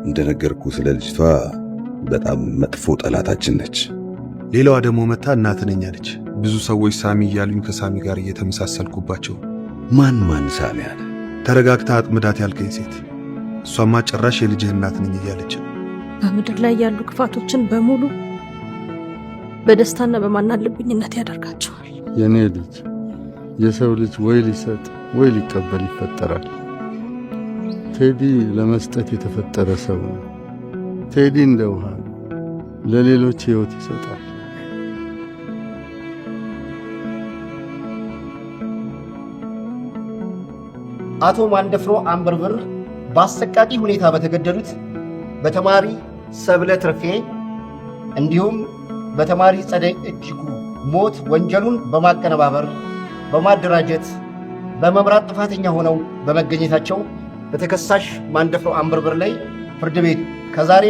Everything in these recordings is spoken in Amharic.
እንደነገርኩ ስለ ልጅቷ በጣም መጥፎ ጠላታችን ነች። ሌላዋ ደግሞ መታ እናት ነኝ አለች። ብዙ ሰዎች ሳሚ እያሉኝ ከሳሚ ጋር እየተመሳሰልኩባቸው። ማን ሳሚ አለ? ተረጋግታ አጥምዳት ያልከኝ ሴት። እሷማ ጭራሽ የልጅህ እናት ነኝ እያለች። በምድር ላይ ያሉ ክፋቶችን በሙሉ በደስታና በማናለብኝነት ያደርጋቸዋል። የኔ ልጅ የሰው ልጅ ወይ ሊሰጥ ወይ ሊቀበል ይፈጠራል። ቴዲ ለመስጠት የተፈጠረ ሰው ነው። ቴዲ እንደ ውሃ ለሌሎች ሕይወት ይሰጣል። አቶ ማንደፍሮ አንበርብር በአሰቃቂ ሁኔታ በተገደሉት በተማሪ ሰብለ ትርፌ እንዲሁም በተማሪ ጸደይ እጅጉ ሞት ወንጀሉን በማቀነባበር በማደራጀት በመምራት ጥፋተኛ ሆነው በመገኘታቸው በተከሳሽ ማንደፍሮ አንበርብር ላይ ፍርድ ቤት ከዛሬ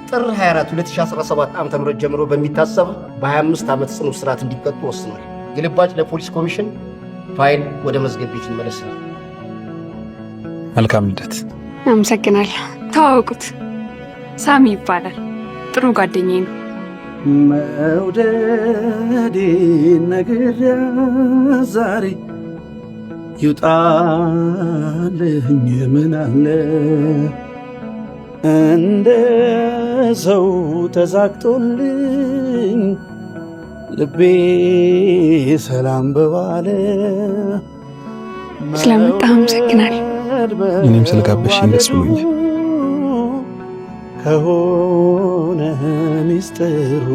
ጥር 24 2017 ዓ.ም ጀምሮ በሚታሰብ በ25 ዓመት ጽኑ እስራት እንዲቀጡ ወስኗል። ግልባጭ ለፖሊስ ኮሚሽን ፋይል ወደ መዝገብ ቤት ይመለሳል። መልካም ልደት። አመሰግናለሁ። ተዋወቁት፣ ሳሚ ይባላል። ጥሩ ጓደኛዬ ነው። መውደዴ ነገር ዛሬ ይውጣልኝ ምን አለ እንደ ሰው ተዛግቶልኝ ልቤ ሰላም በዋለ። ስለመጣ አመሰግናለሁ። እኔም ስለጋበዝሽኝ ደስ ብሎኛል። ከሆነ ሚስጥሩ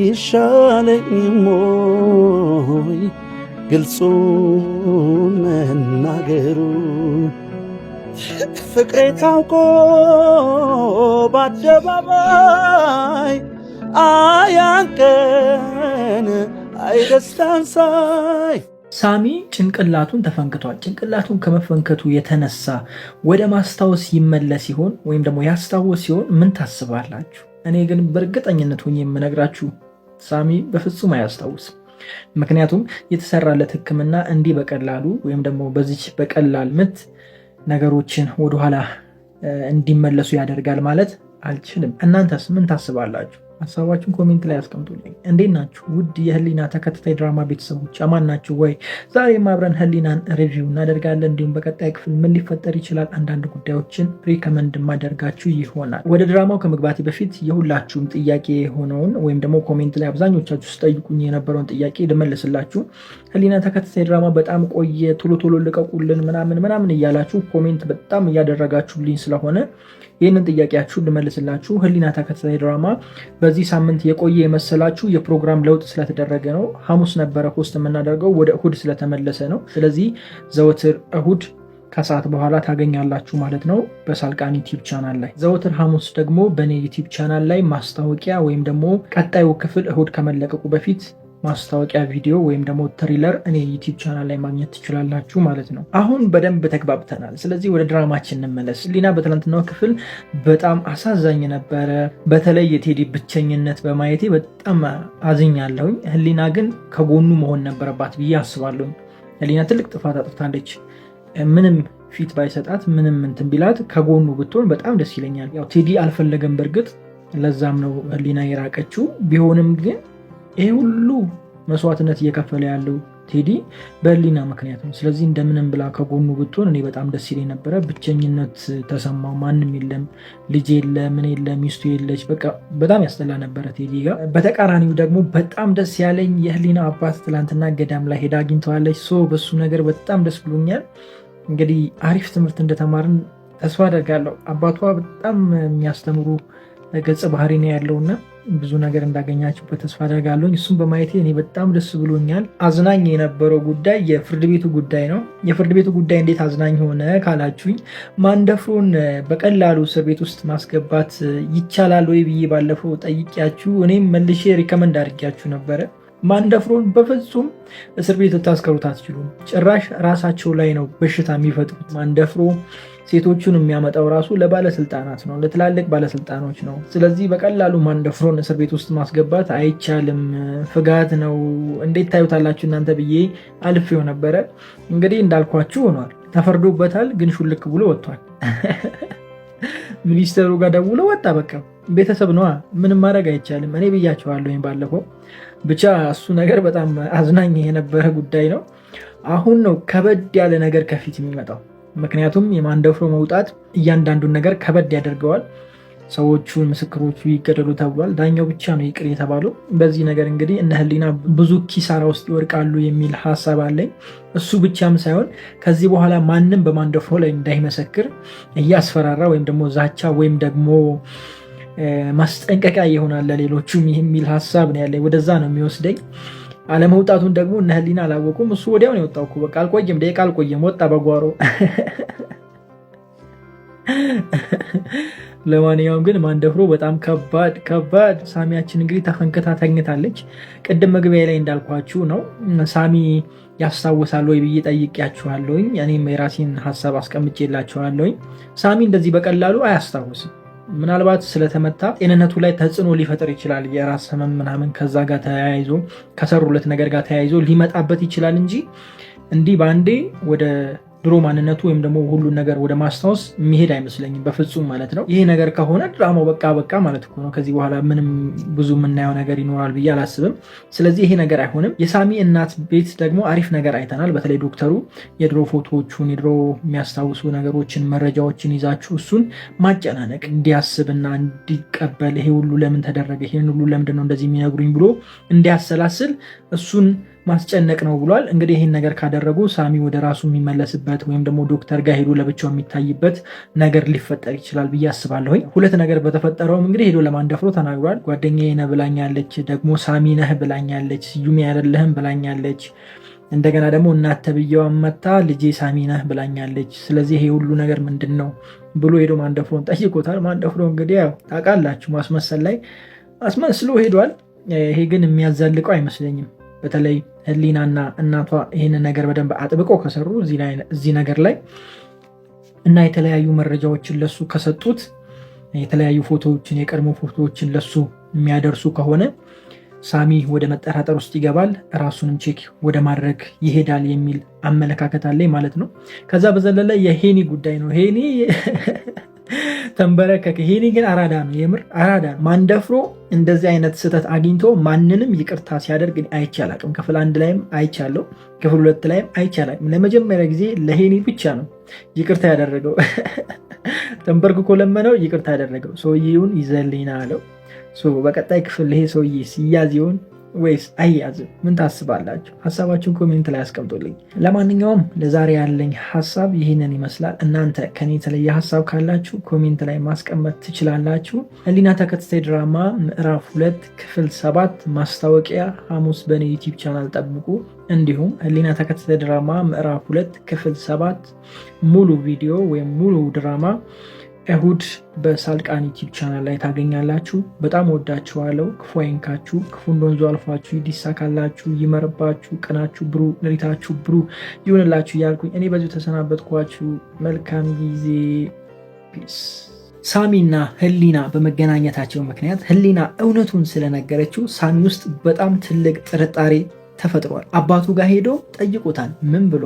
አይሻለኝም ወይ ግልጹን መናገሩ? ፍቅሬ ታውቆ በአደባባይ አያንቀን አይደስታን ሳይ። ሳሚ ጭንቅላቱን ተፈንክቷል። ጭንቅላቱን ከመፈንከቱ የተነሳ ወደ ማስታወስ ይመለስ ሲሆን ወይም ደግሞ ያስታወስ ሲሆን ምን ታስባላችሁ? እኔ ግን በእርግጠኝነት ሆኜ የምነግራችሁ ሳሚ በፍጹም አያስታውስም። ምክንያቱም የተሰራለት ሕክምና እንዲህ በቀላሉ ወይም ደግሞ በዚች በቀላል ምት ነገሮችን ወደኋላ እንዲመለሱ ያደርጋል ማለት አልችልም። እናንተስ ምን ታስባላችሁ? ሀሳባችሁን ኮሜንት ላይ አስቀምጡልኝ። እንዴት ናችሁ ውድ የህሊና ተከታታይ ድራማ ቤተሰቦች? አማን ናችሁ ወይ? ዛሬም አብረን ህሊናን ሪቪው እናደርጋለን። እንዲሁም በቀጣይ ክፍል ምን ሊፈጠር ይችላል አንዳንድ ጉዳዮችን ሪከመንድ ማደርጋችሁ ይሆናል። ወደ ድራማው ከመግባቴ በፊት የሁላችሁም ጥያቄ የሆነውን ወይም ደግሞ ኮሜንት ላይ አብዛኞቻችሁ ስጠይቁኝ የነበረውን ጥያቄ ልመልስላችሁ። ህሊና ተከታታይ ድራማ በጣም ቆየ፣ ቶሎ ልቀቁልን ምናምን እያላችሁ ኮሜንት በጣም እያደረጋችሁልኝ ስለሆነ ይህንን ጥያቄያችሁን ልመልስላችሁ። ህሊና ተከታታይ ድራማ በዚህ ሳምንት የቆየ የመሰላችሁ የፕሮግራም ለውጥ ስለተደረገ ነው። ሐሙስ ነበረ ፖስት የምናደርገው ወደ እሁድ ስለተመለሰ ነው። ስለዚህ ዘወትር እሁድ ከሰዓት በኋላ ታገኛላችሁ ማለት ነው በሳልቃን ዩቲዩብ ቻናል ላይ። ዘወትር ሐሙስ ደግሞ በእኔ ዩቲዩብ ቻናል ላይ ማስታወቂያ ወይም ደግሞ ቀጣዩ ክፍል እሁድ ከመለቀቁ በፊት ማስታወቂያ ቪዲዮ ወይም ደግሞ ትሪለር እኔ ዩቲዩብ ቻናል ላይ ማግኘት ትችላላችሁ ማለት ነው። አሁን በደንብ ተግባብተናል። ስለዚህ ወደ ድራማችን እንመለስ። ህሊና በትናንትናው ክፍል በጣም አሳዛኝ ነበረ። በተለይ የቴዲ ብቸኝነት በማየቴ በጣም አዝኛለሁኝ። ህሊና ግን ከጎኑ መሆን ነበረባት ብዬ አስባለሁኝ። ህሊና ትልቅ ጥፋት አጥፍታለች። ምንም ፊት ባይሰጣት ምንም እንትን ቢላት ከጎኑ ብትሆን በጣም ደስ ይለኛል። ያው ቴዲ አልፈለገም በእርግጥ ለዛም ነው ህሊና የራቀችው። ቢሆንም ግን ይሄ ሁሉ መስዋዕትነት እየከፈለ ያለው ቴዲ በህሊና ምክንያት ነው። ስለዚህ እንደምንም ብላ ከጎኑ ብትሆን እኔ በጣም ደስ ይለኝ ነበረ። ብቸኝነት ተሰማው። ማንም የለም፣ ልጅ የለ፣ ምን የለ፣ ሚስቱ የለች። በቃ በጣም ያስጠላ ነበረ ቴዲ ጋር። በተቃራኒው ደግሞ በጣም ደስ ያለኝ የህሊና አባት ትላንትና ገዳም ላይ ሄዳ አግኝተዋለች። በሱ ነገር በጣም ደስ ብሎኛል። እንግዲህ አሪፍ ትምህርት እንደተማርን ተስፋ አደርጋለሁ። አባቷ በጣም የሚያስተምሩ ገጸ ባህሪ ነው ያለውና ብዙ ነገር እንዳገኛችሁበት ተስፋ አደርጋለሁ። እሱም በማየቴ እኔ በጣም ደስ ብሎኛል። አዝናኝ የነበረው ጉዳይ የፍርድ ቤቱ ጉዳይ ነው። የፍርድ ቤቱ ጉዳይ እንዴት አዝናኝ ሆነ ካላችሁኝ ማንደፍሮን በቀላሉ እስር ቤት ውስጥ ማስገባት ይቻላል ወይ ብዬ ባለፈው ጠይቂያችሁ እኔም መልሼ ሪከመንድ አድርጊያችሁ ነበረ። ማንደፍሮን በፍጹም እስር ቤት ልታስቀሩት አትችሉም። ጭራሽ ራሳቸው ላይ ነው በሽታ የሚፈጥሩት። ማንደፍሮ ሴቶቹን የሚያመጣው ራሱ ለባለስልጣናት ነው፣ ለትላልቅ ባለስልጣኖች ነው። ስለዚህ በቀላሉ ማንደፍሮን እስር ቤት ውስጥ ማስገባት አይቻልም፣ ፍጋት ነው። እንዴት ታዩታላችሁ እናንተ ብዬ አልፌው ነበረ። እንግዲህ እንዳልኳችሁ ሆኗል። ተፈርዶበታል፣ ግን ሹልክ ብሎ ወጥቷል። ሚኒስተሩ ጋር ደውሎ ወጣ። በቃ ቤተሰብ ነዋ፣ ምንም ማድረግ አይቻልም። እኔ ብያቸዋለሁ ባለፈው። ብቻ እሱ ነገር በጣም አዝናኝ የነበረ ጉዳይ ነው። አሁን ነው ከበድ ያለ ነገር ከፊት የሚመጣው። ምክንያቱም የማንደፍሮ መውጣት እያንዳንዱን ነገር ከበድ ያደርገዋል። ሰዎቹ ምስክሮቹ ይገደሉ ተብሏል። ዳኛው ብቻ ነው ይቅር የተባለው። በዚህ ነገር እንግዲህ እነ ህሊና ብዙ ኪሳራ ውስጥ ይወድቃሉ የሚል ሀሳብ አለኝ። እሱ ብቻም ሳይሆን ከዚህ በኋላ ማንም በማንደፍሮ ላይ እንዳይመሰክር እያስፈራራ ወይም ደግሞ ዛቻ ወይም ደግሞ ማስጠንቀቂያ ይሆናል ለሌሎቹም የሚል ሀሳብ ነው ያለኝ። ወደዛ ነው የሚወስደኝ። አለመውጣቱን ደግሞ እነ ህሊና አላወቁም። እሱ ወዲያው ነው የወጣው። በቃ አልቆየም፣ ደቂቃ አልቆየም፣ ወጣ በጓሮ። ለማንኛውም ግን ማንደፍሮ በጣም ከባድ ሳሚያችን እንግዲህ ተፈንክታ ተኝታለች። ቅድም መግቢያ ላይ እንዳልኳችሁ ነው። ሳሚ ያስታውሳል ወይ ብዬ ጠይቄያችኋለሁኝ። እኔም የራሴን ሀሳብ አስቀምጬላችኋለሁኝ። ሳሚ እንደዚህ በቀላሉ አያስታውስም። ምናልባት ስለተመታ ጤንነቱ ላይ ተጽዕኖ ሊፈጥር ይችላል። የራስ ህመም ምናምን ከዛ ጋር ተያይዞ ከሰሩለት ነገር ጋር ተያይዞ ሊመጣበት ይችላል እንጂ እንዲህ በአንዴ ወደ ድሮ ማንነቱ ወይም ደግሞ ሁሉን ነገር ወደ ማስታወስ የሚሄድ አይመስለኝም በፍጹም ማለት ነው። ይሄ ነገር ከሆነ ድራማው በቃ ማለት እኮ ነው። ከዚህ በኋላ ምንም ብዙ የምናየው ነገር ይኖራል ብዬ አላስብም። ስለዚህ ይሄ ነገር አይሆንም። የሳሚ እናት ቤት ደግሞ አሪፍ ነገር አይተናል። በተለይ ዶክተሩ የድሮ ፎቶዎቹን የድሮ የሚያስታውሱ ነገሮችን መረጃዎችን ይዛችሁ እሱን ማጨናነቅ እንዲያስብና እንዲቀበል ይሄ ሁሉ ለምን ተደረገ፣ ይሄን ሁሉ ለምንድን ነው እንደዚህ የሚነግሩኝ ብሎ እንዲያሰላስል እሱን ማስጨነቅ ነው ብሏል። እንግዲህ ይህን ነገር ካደረጉ ሳሚ ወደ ራሱ የሚመለስበት ወይም ደግሞ ዶክተር ጋር ሄዶ ለብቻው የሚታይበት ነገር ሊፈጠር ይችላል ብዬ አስባለሁኝ። ሁለት ነገር በተፈጠረውም እንግዲህ ሄዶ ለማንደፍሮ ተናግሯል። ጓደኛዬ ነህ ብላኛለች፣ ደግሞ ሳሚ ነህ ብላኛለች፣ ስዩሜ አይደለህም ብላኛለች። እንደገና ደግሞ እናት ተብዬዋ መታ ልጄ ሳሚ ነህ ብላኛለች። ስለዚህ ይሄ ሁሉ ነገር ምንድን ነው ብሎ ሄዶ ማንደፍሮን ጠይቆታል። ማንደፍሮ እንግዲህ ያው ታውቃላችሁ ማስመሰል ላይ አስመስሎ ሄዷል። ይሄ ግን የሚያዛልቀው አይመስለኝም። በተለይ ህሊናና እናቷ ይህንን ነገር በደንብ አጥብቀው ከሰሩ እዚህ ነገር ላይ እና የተለያዩ መረጃዎችን ለሱ ከሰጡት የተለያዩ ፎቶዎችን የቀድሞ ፎቶዎችን ለሱ የሚያደርሱ ከሆነ ሳሚ ወደ መጠራጠር ውስጥ ይገባል፣ ራሱንም ቼክ ወደ ማድረግ ይሄዳል የሚል አመለካከት አለኝ ማለት ነው። ከዛ በዘለለ የሄኒ ጉዳይ ነው። ሄኒ ተንበረከከ። ሄኒ ግን አራዳ ነው፣ የምር አራዳ ነው። ማንደፍሮ እንደዚህ አይነት ስህተት አግኝቶ ማንንም ይቅርታ ሲያደርግ አይቼ አላቅም። ክፍል 1 ላይም አይቻለሁ፣ ክፍል 2 ላይም አይቼ አላቅም። ለመጀመሪያ ጊዜ ለሄኒ ብቻ ነው ይቅርታ ያደረገው። ተንበርክኮ ለመነው፣ ይቅርታ ያደረገው። ሰውዬውን ይዘልኝና አለው። በቀጣይ ክፍል ይሄ ሰውዬ ሲያዝ ይሆን ወይስ አያዝም? ምን ታስባላችሁ? ሀሳባችሁን ኮሜንት ላይ አስቀምጡልኝ። ለማንኛውም ለዛሬ ያለኝ ሀሳብ ይህንን ይመስላል። እናንተ ከኔ የተለየ ሀሳብ ካላችሁ ኮሜንት ላይ ማስቀመጥ ትችላላችሁ። ህሊና ተከታታይ ድራማ ምዕራፍ 2 ክፍል 7 ማስታወቂያ ሐሙስ በኔ ዩቲዩብ ቻናል ጠብቁ። እንዲሁም ህሊና ተከታታይ ድራማ ምዕራፍ 2 ክፍል 7 ሙሉ ቪዲዮ ወይም ሙሉ ድራማ እሁድ በሳልቃን ዩቲዩብ ቻናል ላይ ታገኛላችሁ። በጣም ወዳችኋለሁ። ክፉ አይንካችሁ፣ ክፉ እንደወንዙ አልፋችሁ ይሳካላችሁ፣ ይመርባችሁ፣ ቀናችሁ ብሩ፣ ሌሊታችሁ ብሩ ይሁንላችሁ እያልኩኝ እኔ በዚሁ ተሰናበትኳችሁ። መልካም ጊዜ። ፒስ። ሳሚና ህሊና በመገናኘታቸው ምክንያት ህሊና እውነቱን ስለነገረችው ሳሚ ውስጥ በጣም ትልቅ ጥርጣሬ ተፈጥሯል። አባቱ ጋር ሄዶ ጠይቆታል። ምን ብሎ?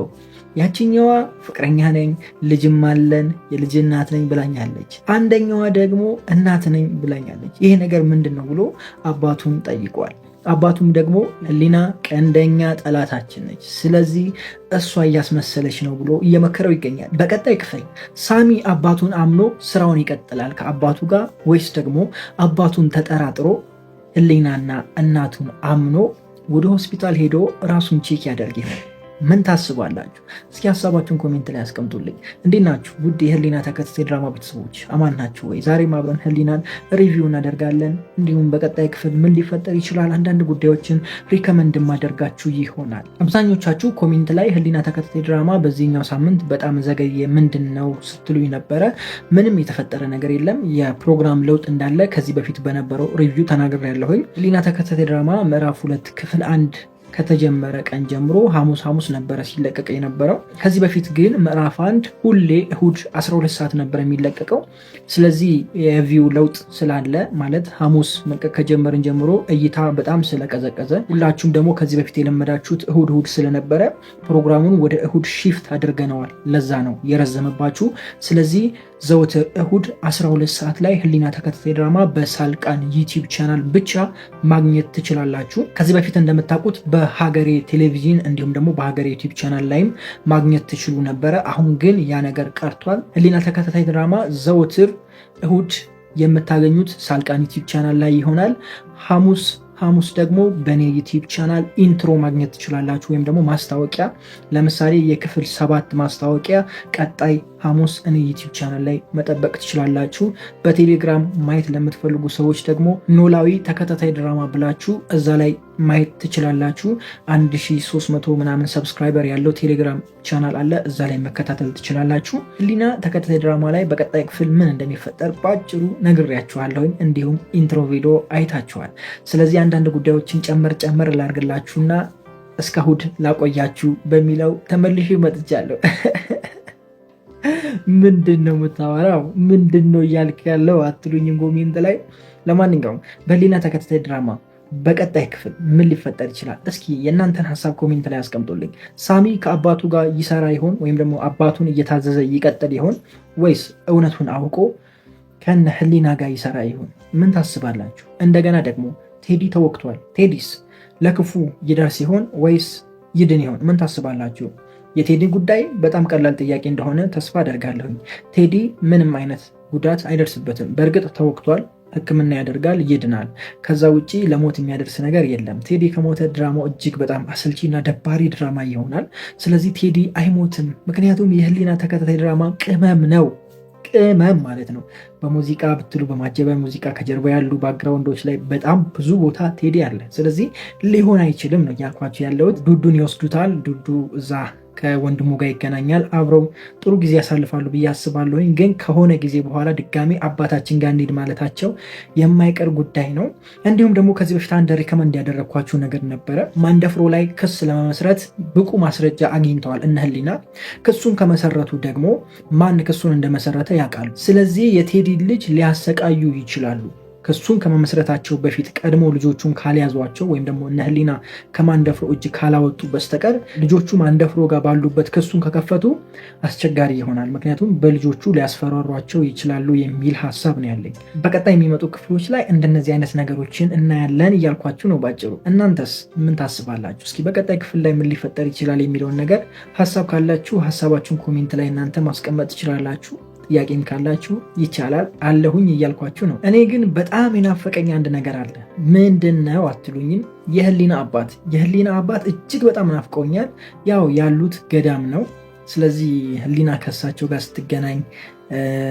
ያችኛዋ ፍቅረኛ ነኝ፣ ልጅም አለን፣ የልጅ እናት ነኝ ብላኛለች፣ አንደኛዋ ደግሞ እናት ነኝ ብላኛለች። ይሄ ነገር ምንድን ነው ብሎ አባቱን ጠይቋል። አባቱም ደግሞ ህሊና ቀንደኛ ጠላታችን ነች፣ ስለዚህ እሷ እያስመሰለች ነው ብሎ እየመከረው ይገኛል። በቀጣይ ክፍል ሳሚ አባቱን አምኖ ስራውን ይቀጥላል ከአባቱ ጋር ወይስ ደግሞ አባቱን ተጠራጥሮ ህሊናና እናቱን አምኖ ወደ ሆስፒታል ሄዶ ራሱን ቼክ ያደርግ ይሆን? ምን ታስባላችሁ? እስኪ ሀሳባችሁን ኮሜንት ላይ አስቀምጡልኝ። እንዴት ናችሁ ውድ የህሊና ተከታታይ ድራማ ቤተሰቦች? አማን ናችሁ ወይ? ዛሬም አብረን ህሊናን ሪቪው እናደርጋለን። እንዲሁም በቀጣይ ክፍል ምን ሊፈጠር ይችላል አንዳንድ ጉዳዮችን ሪከመንድ ማደርጋችሁ ይሆናል። አብዛኞቻችሁ ኮሜንት ላይ ህሊና ተከታታይ ድራማ በዚህኛው ሳምንት በጣም ዘገየ ምንድን ነው ስትሉኝ ነበረ። ምንም የተፈጠረ ነገር የለም። የፕሮግራም ለውጥ እንዳለ ከዚህ በፊት በነበረው ሪቪው ተናግሬያለሁኝ። ህሊና ተከታታይ ድራማ ምዕራፍ 2 ክፍል 1 ከተጀመረ ቀን ጀምሮ ሐሙስ ነበረ ሲለቀቅ የነበረው። ከዚህ በፊት ግን ምዕራፍ 1 ሁሌ እሁድ 12 ሰዓት ነበር የሚለቀቀው። ስለዚህ የቪው ለውጥ ስላለ ማለት ሐሙስ መልቀቅ ከጀመርን ጀምሮ እይታ በጣም ስለቀዘቀዘ፣ ሁላችሁም ደግሞ ከዚህ በፊት የለመዳችሁት እሁድ ስለነበረ ፕሮግራሙን ወደ እሁድ ሺፍት አድርገነዋል። ለዛ ነው የረዘመባችሁ። ስለዚህ ዘወትር እሁድ 12 ሰዓት ላይ ህሊና ተከታታይ ድራማ በሳልቃን ዩቲዩብ ቻናል ብቻ ማግኘት ትችላላችሁ። ከዚህ በፊት እንደምታውቁት በሀገሬ ቴሌቪዥን እንዲሁም ደግሞ በሀገሬ ዩቲዩብ ቻናል ላይም ማግኘት ትችሉ ነበረ። አሁን ግን ያ ነገር ቀርቷል። ህሊና ተከታታይ ድራማ ዘወትር እሁድ የምታገኙት ሳልቃን ዩቲዩብ ቻናል ላይ ይሆናል። ሐሙስ ደግሞ በኔ ዩቲዩብ ቻናል ኢንትሮ ማግኘት ትችላላችሁ፣ ወይም ደግሞ ማስታወቂያ። ለምሳሌ የክፍል 7 ማስታወቂያ ቀጣይ ሐሙስ እኔ ዩቲዩብ ቻናል ላይ መጠበቅ ትችላላችሁ። በቴሌግራም ማየት ለምትፈልጉ ሰዎች ደግሞ ኖላዊ ተከታታይ ድራማ ብላችሁ እዛ ላይ ማየት ትችላላችሁ። 1300 ምናምን ሰብስክራይበር ያለው ቴሌግራም ቻናል አለ፣ እዛ ላይ መከታተል ትችላላችሁ። ህሊና ተከታታይ ድራማ ላይ በቀጣይ ክፍል ምን እንደሚፈጠር ባጭሩ ነግሬያችኋለሁኝ፣ እንዲሁም ኢንትሮ ቪዲዮ አይታችኋል። ስለዚህ አንዳንድ ጉዳዮችን ጨመር ላርግላችሁና እስከ እሁድ ላቆያችሁ በሚለው ተመልሼ መጥቻለሁ። ምንድን ነው የምታወራው? ምንድን ነው እያልክ ያለው አትሉኝም ኮሜንት ላይ። ለማንኛውም በህሊና ተከታታይ ድራማ በቀጣይ ክፍል ምን ሊፈጠር ይችላል? እስኪ የእናንተን ሀሳብ ኮሜንት ላይ አስቀምጡልኝ። ሳሚ ከአባቱ ጋር ይሰራ ይሆን? ወይም ደግሞ አባቱን እየታዘዘ ይቀጥል ይሆን? ወይስ እውነቱን አውቆ ከነ ህሊና ጋር ይሰራ ይሆን? ምን ታስባላችሁ? እንደገና ደግሞ ቴዲ ተወቅቷል። ቴዲስ ለክፉ ይደርስ ይሆን ወይስ ይድን ይሆን? ምን ታስባላችሁ? የቴዲ ጉዳይ በጣም ቀላል ጥያቄ እንደሆነ ተስፋ አደርጋለሁኝ። ቴዲ ምንም አይነት ጉዳት አይደርስበትም። በእርግጥ ተወቅቷል፣ ሕክምና ያደርጋል፣ ይድናል። ከዛ ውጪ ለሞት የሚያደርስ ነገር የለም። ቴዲ ከሞተ ድራማው እጅግ በጣም አሰልቺና ደባሪ ድራማ ይሆናል። ስለዚህ ቴዲ አይሞትም። ምክንያቱም የህሊና ተከታታይ ድራማ ቅመም ነው። ቅመም ማለት ነው። በሙዚቃ ብትሉ በማጀቢያ ሙዚቃ ከጀርባ ያሉ ባክግራውንዶች ላይ በጣም ብዙ ቦታ ቴዲ አለ። ስለዚህ ሊሆን አይችልም ነው ያልኳቸው ያለሁት። ዱዱን ይወስዱታል። ዱዱ እዛ ከወንድሙ ጋር ይገናኛል። አብረው ጥሩ ጊዜ ያሳልፋሉ ብዬ አስባለሁኝ። ግን ከሆነ ጊዜ በኋላ ድጋሜ አባታችን ጋር እንሂድ ማለታቸው የማይቀር ጉዳይ ነው። እንዲሁም ደግሞ ከዚህ በፊት አንድ ሪከመንድ ያደረግኳችሁ ነገር ነበረ። ማንደፍሮ ላይ ክስ ለመመስረት ብቁ ማስረጃ አግኝተዋል እነ ህሊና። ክሱን ከመሰረቱ ደግሞ ማን ክሱን እንደመሰረተ ያውቃሉ። ስለዚህ የቴዲ ልጅ ሊያሰቃዩ ይችላሉ። ክሱን ከመመስረታቸው በፊት ቀድሞ ልጆቹን ካልያዟቸው ወይም ደግሞ እነ ህሊና ከማንደፍሮ እጅ ካላወጡ በስተቀር ልጆቹ ማንደፍሮ ጋር ባሉበት ክሱን ከከፈቱ አስቸጋሪ ይሆናል። ምክንያቱም በልጆቹ ሊያስፈራሯቸው ይችላሉ የሚል ሀሳብ ነው ያለኝ። በቀጣይ የሚመጡ ክፍሎች ላይ እንደነዚህ አይነት ነገሮችን እናያለን እያልኳችሁ ነው ባጭሩ። እናንተስ ምን ታስባላችሁ? እስኪ በቀጣይ ክፍል ላይ ምን ሊፈጠር ይችላል የሚለውን ነገር ሀሳብ ካላችሁ ሀሳባችሁን ኮሜንት ላይ እናንተ ማስቀመጥ ትችላላችሁ። ጥያቄም ካላችሁ ይቻላል አለሁኝ እያልኳችሁ ነው። እኔ ግን በጣም የናፈቀኝ አንድ ነገር አለ። ምንድን ነው አትሉኝም? የህሊና አባት እጅግ በጣም ናፍቀውኛል። ያው ያሉት ገዳም ነው። ስለዚህ ህሊና ከሳቸው ጋር ስትገናኝ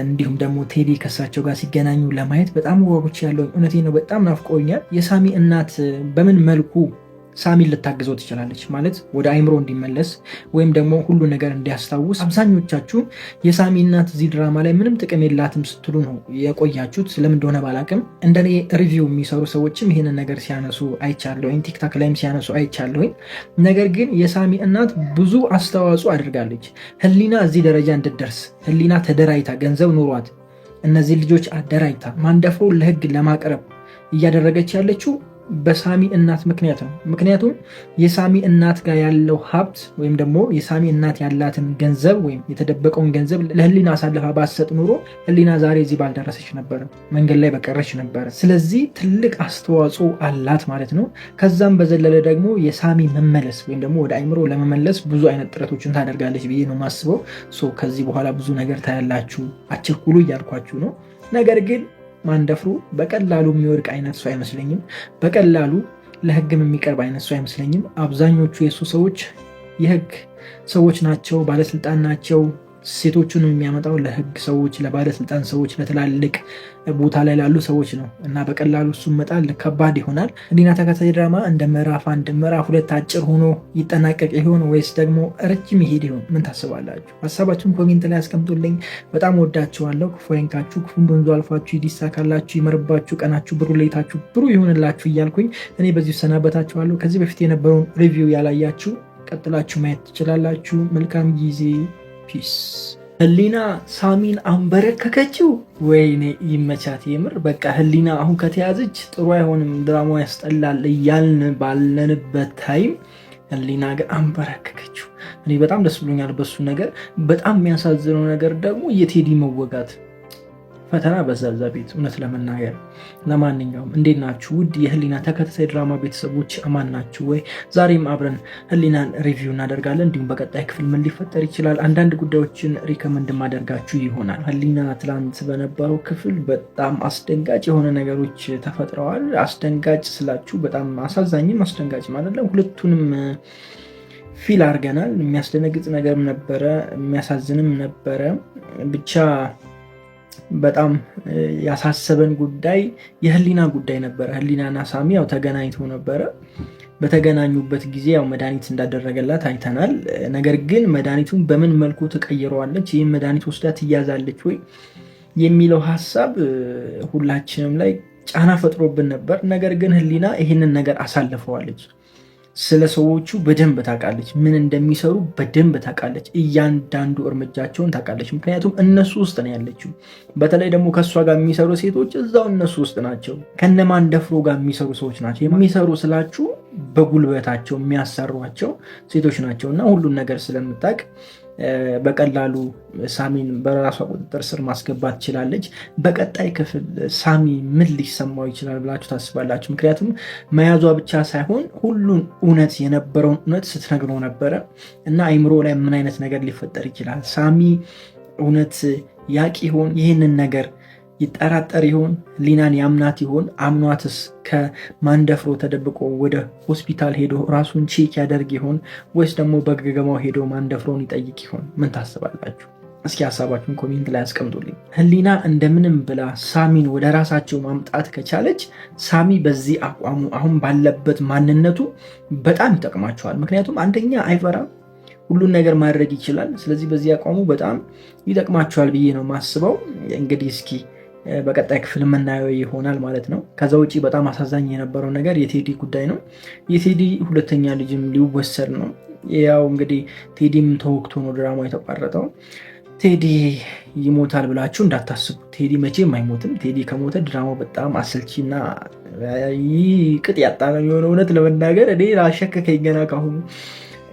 እንዲሁም ደግሞ ቴዲ ከሳቸው ጋር ሲገናኙ ለማየት በጣም ወሮች ያለው እውነቴን ነው። በጣም ናፍቀውኛል። የሳሚ እናት በምን መልኩ ሳሚን ልታግዘው ትችላለች? ማለት ወደ አይምሮ እንዲመለስ ወይም ደግሞ ሁሉ ነገር እንዲያስታውስ። አብዛኞቻችሁ የሳሚ እናት እዚህ ድራማ ላይ ምንም ጥቅም የላትም ስትሉ ነው የቆያችሁት። ስለምን እንደሆነ ባላቅም እንደኔ ሪቪው የሚሰሩ ሰዎችም ይህንን ነገር ሲያነሱ አይቻለሁኝ፣ ቲክታክ ላይም ሲያነሱ አይቻለሁኝ። ነገር ግን የሳሚ እናት ብዙ አስተዋጽኦ አድርጋለች ህሊና እዚህ ደረጃ እንድትደርስ። ህሊና ተደራጅታ ገንዘብ ኑሯት እነዚህ ልጆች አደራጅታ ማንደፍሮ ለህግ ለማቅረብ እያደረገች ያለችው በሳሚ እናት ምክንያት ነው። ምክንያቱም የሳሚ እናት ጋር ያለው ሀብት ወይም ደግሞ የሳሚ እናት ያላትን ገንዘብ ወይም የተደበቀውን ገንዘብ ለህሊና አሳልፋ ባሰጥ ኑሮ ህሊና ዛሬ እዚህ ባልደረሰች ነበረ፣ መንገድ ላይ በቀረች ነበረ። ስለዚህ ትልቅ አስተዋጽኦ አላት ማለት ነው። ከዛም በዘለለ ደግሞ የሳሚ መመለስ ወይም ደግሞ ወደ አይምሮ ለመመለስ ብዙ አይነት ጥረቶችን ታደርጋለች ብዬ ነው ማስበው። ከዚህ በኋላ ብዙ ነገር ታያላችሁ፣ አትቸኩሉ እያልኳችሁ ነው። ነገር ግን ማንደፍሮ በቀላሉ የሚወድቅ አይነት ሰው አይመስለኝም። በቀላሉ ለህግም የሚቀርብ አይነት ሰው አይመስለኝም። አብዛኞቹ የሱ ሰዎች የህግ ሰዎች ናቸው፣ ባለስልጣን ናቸው። ሴቶቹን የሚያመጣው ለህግ ሰዎች፣ ለባለስልጣን ሰዎች፣ ለትላልቅ ቦታ ላይ ላሉ ሰዎች ነው እና በቀላሉ እሱን መጣል ከባድ ይሆናል። ህሊና ተከታታይ ድራማ እንደ ምዕራፍ 1 ምዕራፍ 2 አጭር ሆኖ ይጠናቀቅ ይሆን ወይስ ደግሞ ረጅም ይሄድ ይሆን? ምን ታስባላችሁ? ሀሳባችሁን ኮሜንት ላይ አስቀምጡልኝ። በጣም ወዳችኋለሁ። ክፉ አይንካችሁ፣ ክፉ እንደወንዙ አልፋችሁ ይዲሳካላችሁ፣ ይመርባችሁ፣ ቀናችሁ ብሩ ለይታችሁ ብሩ ይሆንላችሁ እያልኩኝ እኔ በዚሁ ሰናበታችኋለሁ። ከዚህ በፊት የነበረውን ሪቪው ያላያችሁ ቀጥላችሁ ማየት ትችላላችሁ። መልካም ጊዜ። ፒስ። ህሊና ሳሚን አንበረከከችው። ወይኔ ይመቻት የምር። በቃ ህሊና አሁን ከተያዘች ጥሩ አይሆንም፣ ድራማው ያስጠላል እያልን ባለንበት ታይም ህሊና ግን አንበረከከችው። እኔ በጣም ደስ ብሎኛል በሱ ነገር። በጣም የሚያሳዝነው ነገር ደግሞ የቴዲ መወጋት። ፈተና በዛዛ ቤት እውነት ለመናገር። ለማንኛውም እንዴት ናችሁ ውድ የህሊና ተከታታይ ድራማ ቤተሰቦች? አማን ናችሁ ወይ? ዛሬም አብረን ህሊናን ሪቪው እናደርጋለን። እንዲሁም በቀጣይ ክፍል ምን ሊፈጠር ይችላል አንዳንድ ጉዳዮችን ሪከመንድ ማደርጋችሁ ይሆናል። ህሊና ትላንት በነበረው ክፍል በጣም አስደንጋጭ የሆነ ነገሮች ተፈጥረዋል። አስደንጋጭ ስላችሁ በጣም አሳዛኝም አስደንጋጭ ማለት ነው። ሁለቱንም ፊል አድርገናል። የሚያስደነግጥ ነገርም ነበረ፣ የሚያሳዝንም ነበረ። ብቻ በጣም ያሳሰበን ጉዳይ የህሊና ጉዳይ ነበረ። ህሊናና ሳሚ ያው ተገናኝተው ነበረ። በተገናኙበት ጊዜ ያው መድኃኒት እንዳደረገላት አይተናል። ነገር ግን መድኃኒቱን በምን መልኩ ትቀይረዋለች፣ ይህም መድኃኒት ወስዳ ትያዛለች ወይ የሚለው ሀሳብ ሁላችንም ላይ ጫና ፈጥሮብን ነበር። ነገር ግን ህሊና ይህንን ነገር አሳልፈዋለች። ስለ ሰዎቹ በደንብ ታውቃለች፣ ምን እንደሚሰሩ በደንብ ታውቃለች፣ እያንዳንዱ እርምጃቸውን ታውቃለች። ምክንያቱም እነሱ ውስጥ ነው ያለችው። በተለይ ደግሞ ከእሷ ጋር የሚሰሩ ሴቶች እዛው እነሱ ውስጥ ናቸው። ከነማን ደፍሮ ጋር የሚሰሩ ሰዎች ናቸው። የሚሰሩ ስላችሁ በጉልበታቸው የሚያሰሯቸው ሴቶች ናቸው እና ሁሉን ነገር ስለምታውቅ በቀላሉ ሳሚን በራሷ ቁጥጥር ስር ማስገባት ትችላለች። በቀጣይ ክፍል ሳሚ ምን ሊሰማው ይችላል ብላችሁ ታስባላችሁ? ምክንያቱም መያዟ ብቻ ሳይሆን ሁሉን እውነት የነበረውን እውነት ስትነግረው ነበረ እና አይምሮ ላይ ምን አይነት ነገር ሊፈጠር ይችላል? ሳሚ እውነት ያቅ ይሆን? ይህንን ነገር ይጠራጠር ይሆን? ህሊናን ያምናት ይሆን? አምኗትስ ከማንደፍሮ ተደብቆ ወደ ሆስፒታል ሄዶ ራሱን ቼክ ያደርግ ይሆን? ወይስ ደግሞ በገገማው ሄዶ ማንደፍሮን ይጠይቅ ይሆን? ምን ታስባላችሁ? እስኪ ሀሳባችሁን ኮሜንት ላይ አስቀምጡልኝ። ህሊና እንደምንም ብላ ሳሚን ወደ ራሳቸው ማምጣት ከቻለች ሳሚ በዚህ አቋሙ አሁን ባለበት ማንነቱ በጣም ይጠቅማቸዋል። ምክንያቱም አንደኛ አይፈራም፣ ሁሉን ነገር ማድረግ ይችላል። ስለዚህ በዚህ አቋሙ በጣም ይጠቅማቸዋል ብዬ ነው ማስበው። እንግዲህ እስኪ በቀጣይ ክፍል የምናየው ይሆናል ማለት ነው። ከዛ ውጭ በጣም አሳዛኝ የነበረው ነገር የቴዲ ጉዳይ ነው። የቴዲ ሁለተኛ ልጅም ሊወሰድ ነው። ያው እንግዲህ ቴዲም ተወግቶ ነው ድራማው የተቋረጠው። ቴዲ ይሞታል ብላችሁ እንዳታስቡ። ቴዲ መቼም አይሞትም። ቴዲ ከሞተ ድራማው በጣም አሰልቺና ቅጥ ያጣ ነው የሆነ። እውነት ለመናገር እኔ አሸከከኝ ገና ካሁኑ።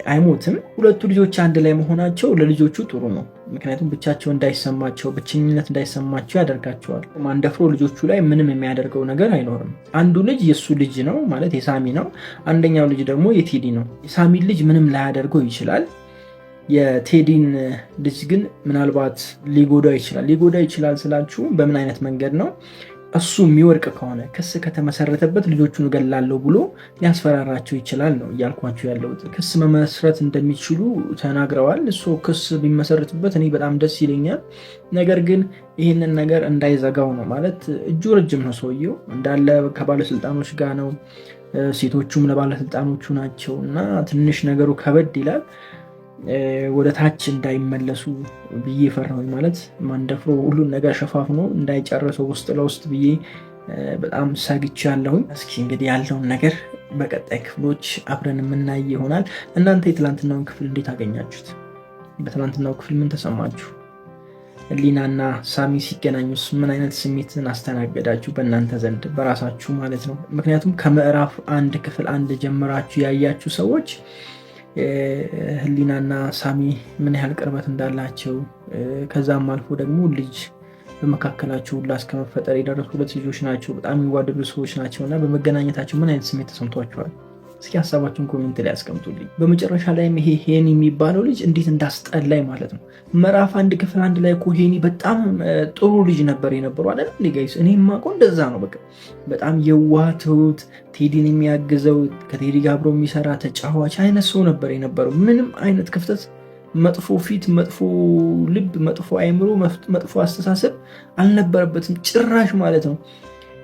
አይሞትም። ሁለቱ ልጆች አንድ ላይ መሆናቸው ለልጆቹ ጥሩ ነው። ምክንያቱም ብቻቸው እንዳይሰማቸው፣ ብቸኝነት እንዳይሰማቸው ያደርጋቸዋል። ማንደፍሮ ልጆቹ ላይ ምንም የሚያደርገው ነገር አይኖርም። አንዱ ልጅ የእሱ ልጅ ነው ማለት የሳሚ ነው። አንደኛው ልጅ ደግሞ የቴዲ ነው። የሳሚን ልጅ ምንም ላያደርገው ይችላል። የቴዲን ልጅ ግን ምናልባት ሊጎዳው ይችላል። ሊጎዳው ይችላል ስላችሁ በምን አይነት መንገድ ነው? እሱ የሚወርቅ ከሆነ ክስ ከተመሰረተበት ልጆቹን እገላለሁ ብሎ ሊያስፈራራቸው ይችላል ነው እያልኳቸው ያለሁት። ክስ መመስረት እንደሚችሉ ተናግረዋል። እሱ ክስ ቢመሰረትበት እኔ በጣም ደስ ይለኛል። ነገር ግን ይህንን ነገር እንዳይዘጋው ነው ማለት እጁ ረጅም ነው ሰውየው፣ እንዳለ ከባለስልጣኖች ጋር ነው። ሴቶቹም ለባለስልጣኖቹ ናቸው እና ትንሽ ነገሩ ከበድ ይላል። ወደ ታች እንዳይመለሱ ብዬ ፈራሁኝ። ማለት ማንደፍሮ ሁሉን ነገር ሸፋፍኖ እንዳይጨርሰው ውስጥ ለውስጥ ብዬ በጣም ሰግቼ ያለሁኝ። እስኪ እንግዲህ ያለውን ነገር በቀጣይ ክፍሎች አብረን የምናይ ይሆናል። እናንተ የትላንትናውን ክፍል እንዴት አገኛችሁት? በትላንትናው ክፍል ምን ተሰማችሁ? ህሊናና ሳሚ ሲገናኙስ ምን አይነት ስሜትን አስተናገዳችሁ? በእናንተ ዘንድ በራሳችሁ ማለት ነው። ምክንያቱም ከምዕራፍ 1 ክፍል 1 ጀምራችሁ ያያችሁ ሰዎች ህሊናና ሳሚ ምን ያህል ቅርበት እንዳላቸው፣ ከዛም አልፎ ደግሞ ልጅ በመካከላቸው ሁላ እስከመፈጠር የደረሱ ሁለት ልጆች ናቸው። በጣም የሚዋደዱ ሰዎች ናቸው እና በመገናኘታቸው ምን አይነት ስሜት ተሰምቷቸዋል? እስኪ ሀሳባችሁን ኮሜንት ላይ ያስቀምጡልኝ። በመጨረሻ ላይም ይሄ ሄኒ የሚባለው ልጅ እንዴት እንዳስጠላኝ ማለት ነው። ምዕራፍ 1 ክፍል 1 ላይ እኮ ሄኒ በጣም ጥሩ ልጅ ነበር የነበረው አይደል እንዴ ጋይስ? እኔ የማውቀው እንደዛ ነው። በቃ በጣም የዋህ ትሁት፣ ቴዲን የሚያግዘው ከቴዲ ጋር አብሮ የሚሰራ ተጫዋች አይነት ሰው ነበር የነበረው። ምንም አይነት ክፍተት መጥፎ ፊት፣ መጥፎ ልብ፣ መጥፎ አይምሮ፣ መጥፎ አስተሳሰብ አልነበረበትም ጭራሽ ማለት ነው።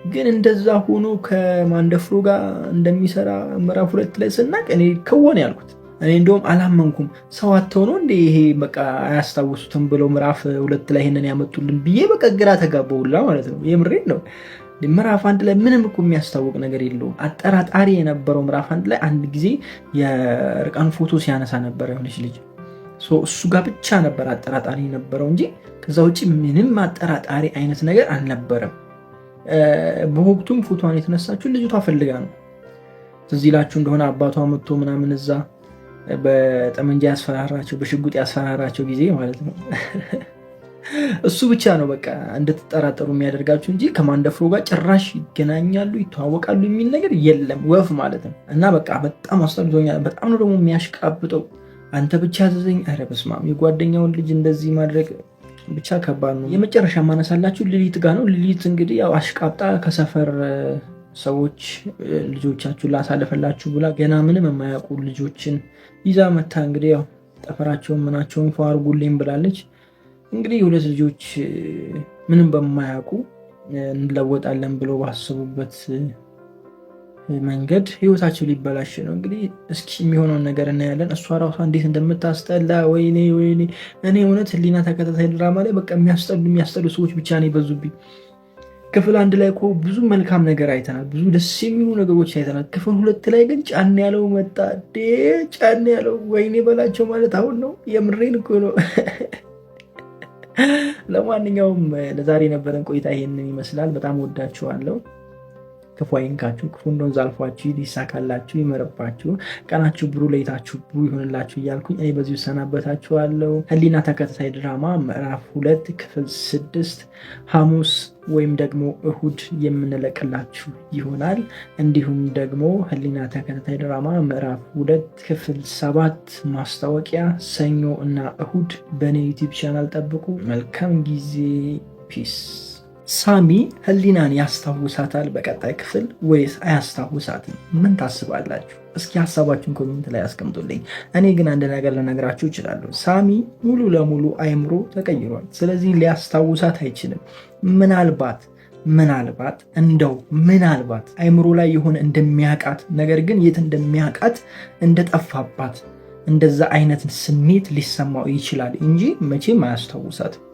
ግን እንደዛ ሆኖ ከማንደፍሮ ጋር እንደሚሰራ ምዕራፍ 2 ላይ ስናቅ እኔ ከወነ ያልኩት እኔ እንደውም አላመንኩም። ሰው አተው ነው እንደ ይሄ በቃ አያስታውሱትም ብለው ምዕራፍ 2 ላይ ይሄንን ያመጡልን ብዬ በቃ ግራ ተጋባውላ ማለት ነው። የምሬን ነው። ምዕራፍ 1 ላይ ምንም እኮ የሚያስታውቅ ነገር የለውም። አጠራጣሪ የነበረው ምዕራፍ 1 ላይ አንድ ጊዜ የርቃን ፎቶ ሲያነሳ ነበር የሆነች ልጅ። እሱ ጋር ብቻ ነበር አጠራጣሪ የነበረው እንጂ ከዛ ውጭ ምንም አጠራጣሪ አይነት ነገር አልነበረም። በወቅቱም ፎቶዋን የተነሳችው ልጅቷ ፈልጋ ነው። ትዝ ይላችሁ እንደሆነ አባቷ መጥቶ ምናምን እዛ በጠመንጃ ያስፈራራቸው፣ በሽጉጥ ያስፈራራቸው ጊዜ ማለት ነው። እሱ ብቻ ነው በቃ እንድትጠራጠሩ የሚያደርጋችሁ እንጂ ከማንደፍሮ ጋር ጭራሽ ይገናኛሉ ይተዋወቃሉ የሚል ነገር የለም፣ ወፍ ማለት ነው። እና በቃ በጣም አስጠልቶኛል። በጣም ነው ደግሞ የሚያሽቃብጠው። አንተ ብቻ ያዘዘኝ። ኧረ በስመ አብ! የጓደኛውን ልጅ እንደዚህ ማድረግ ብቻ ከባድ ነው። የመጨረሻ ማነሳላችሁ ሊሊት ጋር ነው። ሊሊት እንግዲህ ያው አሽቃብጣ ከሰፈር ሰዎች ልጆቻችሁን ላሳለፈላችሁ ብላ ገና ምንም የማያውቁ ልጆችን ይዛ መታ እንግዲህ ያው ጠፈራቸውን ምናቸውን ፏ አድርጉልኝ ብላለች። እንግዲህ ሁለት ልጆች ምንም በማያውቁ እንለወጣለን ብሎ ባሰቡበት መንገድ ህይወታቸው ሊበላሽ ነው። እንግዲህ እስኪ የሚሆነውን ነገር እናያለን። እሷ ራሷ እንዴት እንደምታስጠላ ወይኔ ወይኔ! እኔ እውነት ህሊና ተከታታይ ድራማ ላይ በቃ የሚያስጠሉ ሰዎች ብቻ ነው የበዙብኝ። ክፍል 1 ላይ እኮ ብዙ መልካም ነገር አይተናል፣ ብዙ ደስ የሚሉ ነገሮች አይተናል። ክፍል 2 ላይ ግን ጫን ያለው መጣ። ጫን ያለው ወይኔ በላቸው ማለት አሁን ነው። የምሬን እኮ ነው። ለማንኛውም ለዛሬ የነበረን ቆይታ ይሄንን ይመስላል። በጣም ወዳችኋለሁ። ክፉ አይንካችሁ፣ ክፉ እንደውን ዛልፏችሁ፣ ይሳካላችሁ፣ ይመረባችሁ፣ ቀናችሁ ብሩ፣ ለይታችሁ ብሩ ይሆንላችሁ እያልኩኝ እኔ በዚሁ ሰናበታችኋለሁ። ህሊና ተከታታይ ድራማ ምዕራፍ 2 ክፍል 6 ሐሙስ ወይም ደግሞ እሁድ የምንለቅላችሁ ይሆናል። እንዲሁም ደግሞ ህሊና ተከታታይ ድራማ ምዕራፍ 2 ክፍል 7 ማስታወቂያ ሰኞ እና እሁድ በእኔ ዩቲዩብ ቻናል ጠብቁ። መልካም ጊዜ። ፒስ። ሳሚ ህሊናን ያስታውሳታል በቀጣይ ክፍል ወይስ አያስታውሳትም? ምን ታስባላችሁ? እስኪ ሀሳባችሁን ኮሜንት ላይ አስቀምጡልኝ። እኔ ግን አንድ ነገር ልነግራችሁ እችላለሁ። ሳሚ ሙሉ ለሙሉ አይምሮ ተቀይሯል። ስለዚህ ሊያስታውሳት አይችልም። ምናልባት እንደው ምናልባት አይምሮ ላይ የሆነ እንደሚያቃት ነገር ግን የት እንደሚያቃት እንደጠፋባት እንደዛ አይነት ስሜት ሊሰማው ይችላል እንጂ መቼም አያስታውሳትም።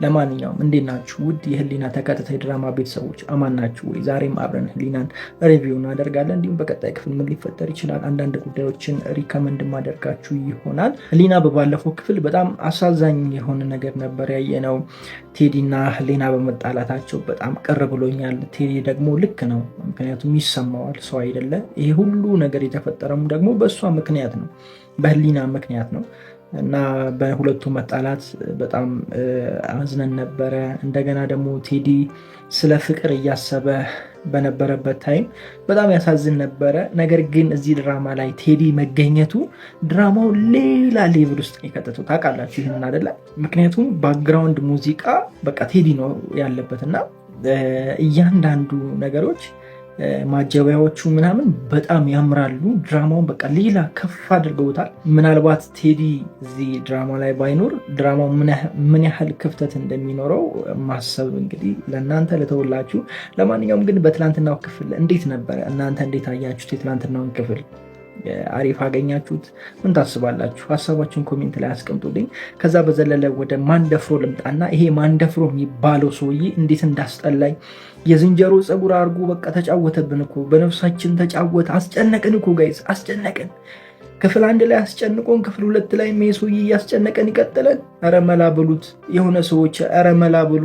ለማንኛውም እንዴት ናችሁ ውድ የህሊና ተከታታይ ድራማ ቤተሰቦች፣ አማን ናችሁ ወይ? ዛሬም አብረን ህሊናን ሪቪው እናደርጋለን። እንዲሁም በቀጣይ ክፍል ምን ሊፈጠር ይችላል አንዳንድ ጉዳዮችን ሪከመንድ ማደርጋችሁ ይሆናል። ህሊና በባለፈው ክፍል በጣም አሳዛኝ የሆነ ነገር ነበር ያየነው። ቴዲና ህሊና በመጣላታቸው በጣም ቅር ብሎኛል። ቴዲ ደግሞ ልክ ነው፣ ምክንያቱም ይሰማዋል፣ ሰው አይደለ። ይሄ ሁሉ ነገር የተፈጠረም ደግሞ በእሷ ምክንያት ነው፣ በህሊና ምክንያት ነው። እና በሁለቱ መጣላት በጣም አዝነን ነበረ። እንደገና ደግሞ ቴዲ ስለ ፍቅር እያሰበ በነበረበት ታይም በጣም ያሳዝን ነበረ። ነገር ግን እዚህ ድራማ ላይ ቴዲ መገኘቱ ድራማው ሌላ ሌቭል ውስጥ የከተተው ታውቃላችሁ ይህንን አይደለ? ምክንያቱም ባክግራውንድ ሙዚቃ በቃ ቴዲ ነው ያለበት እና እያንዳንዱ ነገሮች ማጀቢያዎቹ ምናምን በጣም ያምራሉ። ድራማውን በቃ ሌላ ከፍ አድርገውታል። ምናልባት ቴዲ እዚህ ድራማ ላይ ባይኖር ድራማው ምን ያህል ክፍተት እንደሚኖረው ማሰብ እንግዲህ ለእናንተ ልተውላችሁ። ለማንኛውም ግን በትላንትናው ክፍል እንዴት ነበረ? እናንተ እንዴት አያችሁት? የትላንትናውን ክፍል አሪፍ አገኛችሁት? ምን ታስባላችሁ? ሀሳባችሁን ኮሜንት ላይ አስቀምጡልኝ። ከዛ በዘለለ ወደ ማንደፍሮ ልምጣና ይሄ ማንደፍሮ የሚባለው ሰውዬ እንዴት እንዳስጠላኝ። የዝንጀሮ ፀጉር አድርጎ በቃ ተጫወተብን እኮ፣ በነፍሳችን ተጫወተ። አስጨነቅን እኮ ጋይስ፣ አስጨነቅን። ክፍል 1 ላይ አስጨንቆን ክፍል 2 ላይ ይሄ ሰውዬ እያስጨነቀን ይቀጥላል። ኧረ መላ በሉት የሆነ ሰዎች፣ ኧረ መላ በሉ፣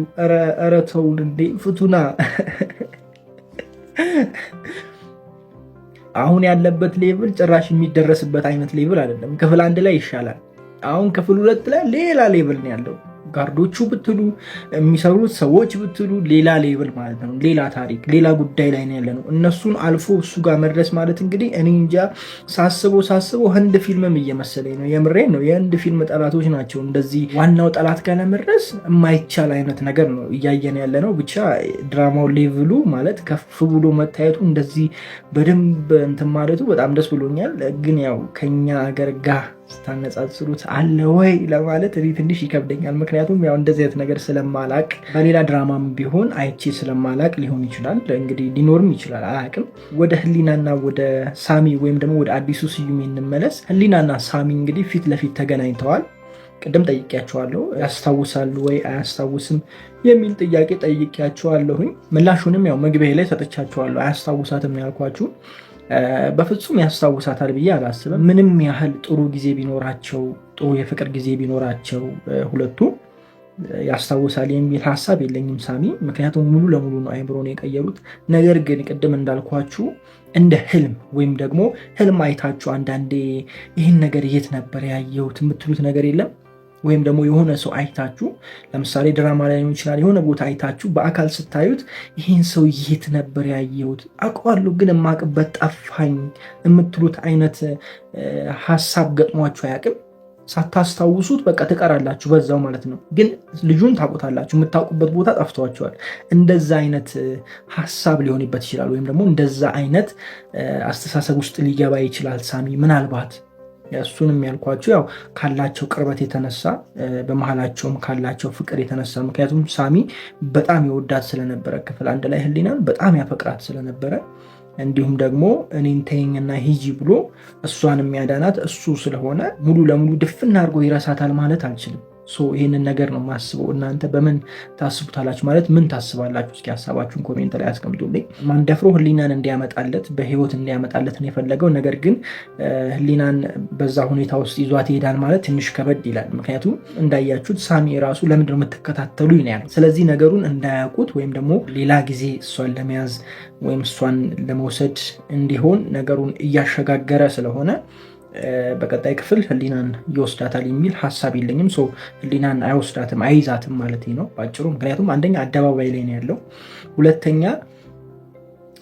ኧረ ተው እንዴ ፍቱና። አሁን ያለበት ሌቭል ጭራሽ የሚደረስበት አይነት ሌቭል አይደለም። ክፍል 1 ላይ ይሻላል። አሁን ክፍል 2 ላይ ሌላ ሌቭል ነው ያለው። ጋርዶቹ ብትሉ የሚሰሩት ሰዎች ብትሉ ሌላ ሌቭል ማለት ነው። ሌላ ታሪክ፣ ሌላ ጉዳይ ላይ ነው ያለ ነው። እነሱን አልፎ እሱ ጋር መድረስ ማለት እንግዲህ እኔ እንጃ። ሳስበው ህንድ ፊልምም እየመሰለኝ ነው። የምሬን ነው። የህንድ ፊልም ጠላቶች ናቸው እንደዚህ ዋናው ጠላት ጋር ለመድረስ የማይቻል አይነት ነገር ነው እያየን ያለ ነው። ብቻ ድራማው ሌቭሉ ማለት ከፍ ብሎ መታየቱ እንደዚህ በደንብ እንትን ማለቱ በጣም ደስ ብሎኛል። ግን ያው ከኛ ሀገር ጋር ስታነጻጽሩት አለ ወይ ለማለት እኔ ትንሽ ይከብደኛል። ምክንያቱም ያው እንደዚህ አይነት ነገር ስለማላቅ በሌላ ድራማም ቢሆን አይቼ ስለማላቅ ሊሆን ይችላል፣ እንግዲህ ሊኖርም ይችላል አላቅም። ወደ ህሊናና ወደ ሳሚ ወይም ደግሞ ወደ አዲሱ ስዩም እንመለስ። ህሊናና ሳሚ እንግዲህ ፊት ለፊት ተገናኝተዋል። ቅድም ጠይቄያቸዋለሁ፣ ያስታውሳሉ ወይ አያስታውስም የሚል ጥያቄ ጠይቄያቸዋለሁኝ። ምላሹንም ያው መግቢያ ላይ ሰጥቻቸዋለሁ። አያስታውሳትም ያልኳችሁ በፍጹም ያስታውሳታል ብዬ አላስብም። ምንም ያህል ጥሩ ጊዜ ቢኖራቸው፣ ጥሩ የፍቅር ጊዜ ቢኖራቸው ሁለቱ ያስታውሳል የሚል ሀሳብ የለኝም ሳሚ። ምክንያቱም ሙሉ ለሙሉ ነው አይምሮን የቀየሩት። ነገር ግን ቅድም እንዳልኳችሁ እንደ ህልም ወይም ደግሞ ህልም አይታችሁ አንዳንዴ ይህን ነገር የት ነበር ያየሁት የምትሉት ነገር የለም? ወይም ደግሞ የሆነ ሰው አይታችሁ ለምሳሌ ድራማ ላይ ሊሆን ይችላል፣ የሆነ ቦታ አይታችሁ በአካል ስታዩት ይህን ሰው የት ነበር ያየሁት አውቀዋለሁ ግን የማውቅበት ጠፋኝ የምትሉት አይነት ሀሳብ ገጥሟችሁ አያውቅም? ሳታስታውሱት በቃ ትቀራላችሁ በዛው ማለት ነው። ግን ልጁን ታውቁታላችሁ፣ የምታውቁበት ቦታ ጠፍቷቸዋል። እንደዛ አይነት ሀሳብ ሊሆንበት ይችላል፣ ወይም ደግሞ እንደዛ አይነት አስተሳሰብ ውስጥ ሊገባ ይችላል ሳሚ ምናልባት። እሱንም ያልኳቸው ያው ካላቸው ቅርበት የተነሳ በመሀላቸውም ካላቸው ፍቅር የተነሳ ምክንያቱም ሳሚ በጣም የወዳት ስለነበረ ክፍል አንድ ላይ ህሊናን በጣም ያፈቅራት ስለነበረ እንዲሁም ደግሞ እኔን ተይኝና ሂጂ ብሎ እሷን የሚያዳናት እሱ ስለሆነ ሙሉ ለሙሉ ድፍና አድርጎ ይረሳታል ማለት አልችልም። ይህንን ነገር ነው የማስበው። እናንተ በምን ታስቡታላችሁ? ማለት ምን ታስባላችሁ? እስኪ ሀሳባችሁን ኮሜንት ላይ አስቀምጡልኝ። ማንደፍሮ ህሊናን እንዲያመጣለት በህይወት እንዲያመጣለት ነው የፈለገው። ነገር ግን ህሊናን በዛ ሁኔታ ውስጥ ይዟት ይሄዳል ማለት ትንሽ ከበድ ይላል። ምክንያቱም እንዳያችሁት ሳሚ ራሱ ለምንድን ነው የምትከታተሉ ይናያል። ስለዚህ ነገሩን እንዳያውቁት ወይም ደግሞ ሌላ ጊዜ እሷን ለመያዝ ወይም እሷን ለመውሰድ እንዲሆን ነገሩን እያሸጋገረ ስለሆነ በቀጣይ ክፍል ህሊናን ይወስዳታል የሚል ሀሳብ የለኝም። ህሊናን አይወስዳትም አይይዛትም ማለት ነው ባጭሩ። ምክንያቱም አንደኛ አደባባይ ላይ ነው ያለው፣ ሁለተኛ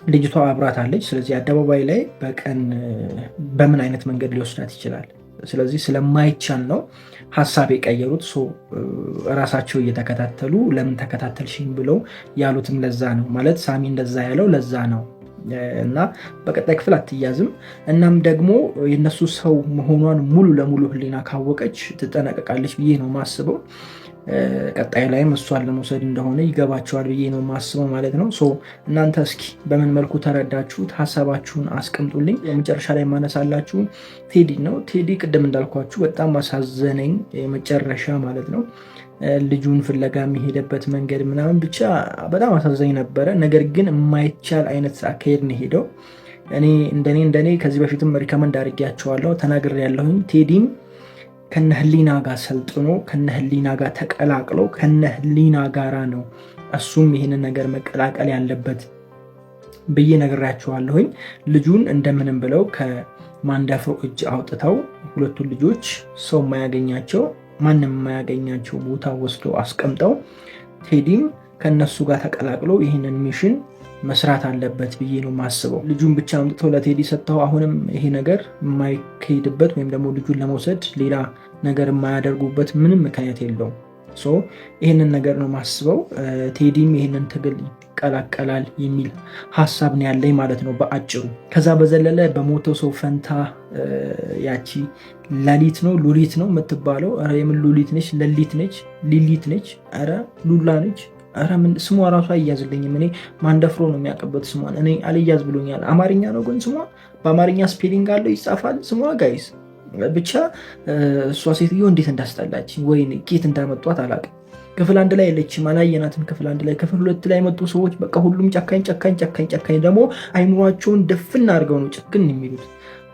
ልጅቷ አብራታለች። ስለዚህ አደባባይ ላይ በቀን በምን አይነት መንገድ ሊወስዳት ይችላል? ስለዚህ ስለማይቻል ነው ሀሳብ የቀየሩት። ራሳቸው እየተከታተሉ ለምን ተከታተልሽኝ ብለው ያሉትም ለዛ ነው ማለት ሳሚ እንደዛ ያለው ለዛ ነው። እና በቀጣይ ክፍል አትያዝም። እናም ደግሞ የነሱ ሰው መሆኗን ሙሉ ለሙሉ ህሊና ካወቀች ትጠነቀቃለች ብዬ ነው ማስበው። ቀጣይ ላይም እሷን ለመውሰድ እንደሆነ ይገባቸዋል ብዬ ነው ማስበው ማለት ነው። እናንተ እስኪ በምን መልኩ ተረዳችሁት? ሀሳባችሁን አስቀምጡልኝ። የመጨረሻ ላይ ማነሳላችሁ ቴዲ ነው። ቴዲ ቅድም እንዳልኳችሁ በጣም አሳዘነኝ የመጨረሻ ማለት ነው። ልጁን ፍለጋ የሚሄደበት መንገድ ምናምን ብቻ በጣም አሳዛኝ ነበረ። ነገር ግን የማይቻል አይነት አካሄድ ነው ሄደው። እንደኔ ከዚህ በፊትም ሪከመንድ አድርጌያቸዋለሁ፣ ተናግሬያለሁኝ። ቴዲም ከነህሊና ጋር ሰልጥኖ ከነህሊና ጋር ተቀላቅሎ ከነህሊና ጋራ ነው እሱም ይህንን ነገር መቀላቀል ያለበት ብዬ ነግሬያቸዋለሁኝ። ልጁን እንደምንም ብለው ከማንደፍሮ እጅ አውጥተው ሁለቱን ልጆች ሰው የማያገኛቸው ማንም የማያገኛቸው ቦታ ወስደው አስቀምጠው ቴዲም ከነሱ ጋር ተቀላቅሎ ይህንን ሚሽን መስራት አለበት ብዬ ነው ማስበው። ልጁን ብቻ አምጥተው ለቴዲ ሰጥተው አሁንም ይሄ ነገር የማይካሄድበት ወይም ደግሞ ልጁን ለመውሰድ ሌላ ነገር የማያደርጉበት ምንም ምክንያት የለውም። ይህንን ነገር ነው ማስበው። ቴዲም ይህንን ትግል ይቀላቀላል የሚል ሀሳብ ነው ያለኝ ማለት ነው በአጭሩ። ከዛ በዘለለ በሞተው ሰው ፈንታ ያቺ ላሊት ነው ሉሊት ነው የምትባለው። የምን ሉሊት ነች? ለሊት ነች? ሊሊት ነች? ኧረ ሉላ ነች? ኧረ ምን ስሟ ራሱ አይያዝልኝም። እኔ ማንደፍሮ ነው የሚያውቅበት ስሟን፣ እኔ አልያዝ ብሎኛል። አማርኛ ነው ግን ስሟ በአማርኛ ስፔሊንግ አለው ይጻፋል ስሟ ጋይስ። ብቻ እሷ ሴትዮ እንዴት እንዳስጠላች ወይ ኬት እንዳመጧት አላውቅም። ክፍል አንድ ላይ የለችም፣ አላየናትም። ክፍል አንድ ላይ ክፍል ሁለት ላይ መጡ ሰዎች በቃ ሁሉም ጨካኝ ጨካኝ ጨካኝ ጨካኝ ደግሞ አይምሯቸውን ድፍን አድርገው ነው ጭክን የሚሉት።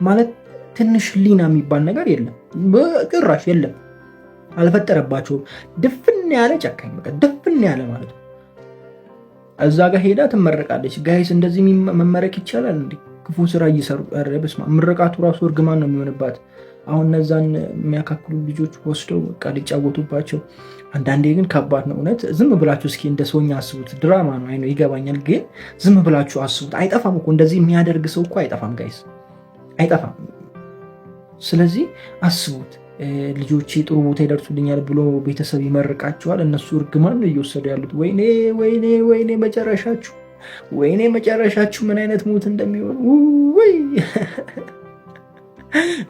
ማለት ትንሽ ህሊና የሚባል ነገር የለም፣ በጭራሽ የለም፣ አልፈጠረባቸውም። ድፍን ያለ ጨካኝ በቃ ድፍን ያለ ማለት ነው። እዛ ጋር ሄዳ ትመረቃለች። ጋይስ እንደዚህ መመረቅ ይቻላል እንዴ? ክፉ ስራ እየሰሩ በስማ ምርቃቱ ራሱ እርግማን ነው የሚሆንባት። አሁን እነዛን የሚያካክሉ ልጆች ወስደው በቃ ሊጫወቱባቸው። አንዳንዴ ግን ከባድ ነው እውነት። ዝም ብላችሁ እስኪ እንደ ሰውኛ አስቡት። ድራማ ነው አይነው ይገባኛል፣ ግን ዝም ብላችሁ አስቡት። አይጠፋም እኮ እንደዚህ የሚያደርግ ሰው እኮ አይጠፋም ጋይስ፣ አይጠፋም። ስለዚህ አስቡት። ልጆቼ ጥሩ ቦታ ይደርሱልኛል ብሎ ቤተሰብ ይመርቃቸዋል፣ እነሱ እርግማን ነው እየወሰዱ ያሉት። ወይኔ ወይኔ ወይኔ መጨረሻችሁ፣ ወይኔ መጨረሻችሁ ምን አይነት ሞት እንደሚሆን ወይ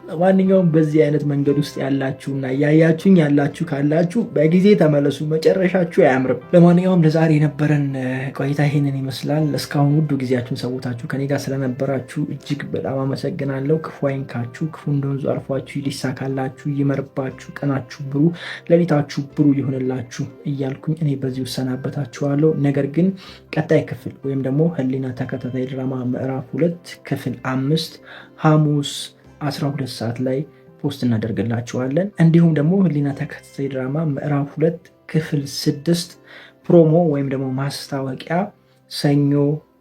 ለማንኛውም በዚህ አይነት መንገድ ውስጥ ያላችሁና እያያችሁኝ ያላችሁ ካላችሁ በጊዜ ተመለሱ፣ መጨረሻችሁ አያምርም። ለማንኛውም ለዛሬ የነበረን ቆይታ ይሄንን ይመስላል። እስካሁን ውዱ ጊዜያችሁን ሰውታችሁ ከኔ ጋር ስለነበራችሁ እጅግ በጣም አመሰግናለሁ። ክፉ አይንካችሁ፣ ክፉ እንደወንዙ አልፏችሁ ሊሳካላችሁ፣ ይመርባችሁ፣ ቀናችሁ ብሩ፣ ሌሊታችሁ ብሩ ይሆንላችሁ እያልኩኝ እኔ በዚህ እሰናበታችኋለሁ። ነገር ግን ቀጣይ ክፍል ወይም ደግሞ ህሊና ተከታታይ ድራማ ምዕራፍ 2 ክፍል 5 ሐሙስ 12 ሰዓት ላይ ፖስት እናደርግላችኋለን። እንዲሁም ደግሞ ህሊና ተከታታይ ድራማ ምዕራፍ 2 ክፍል 6 ፕሮሞ ወይም ደግሞ ማስታወቂያ ሰኞ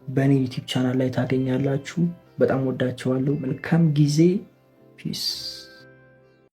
በኔ ዩቲዩብ ቻናል ላይ ታገኛላችሁ። በጣም ወዳችኋለሁ። መልካም ጊዜ። ፒስ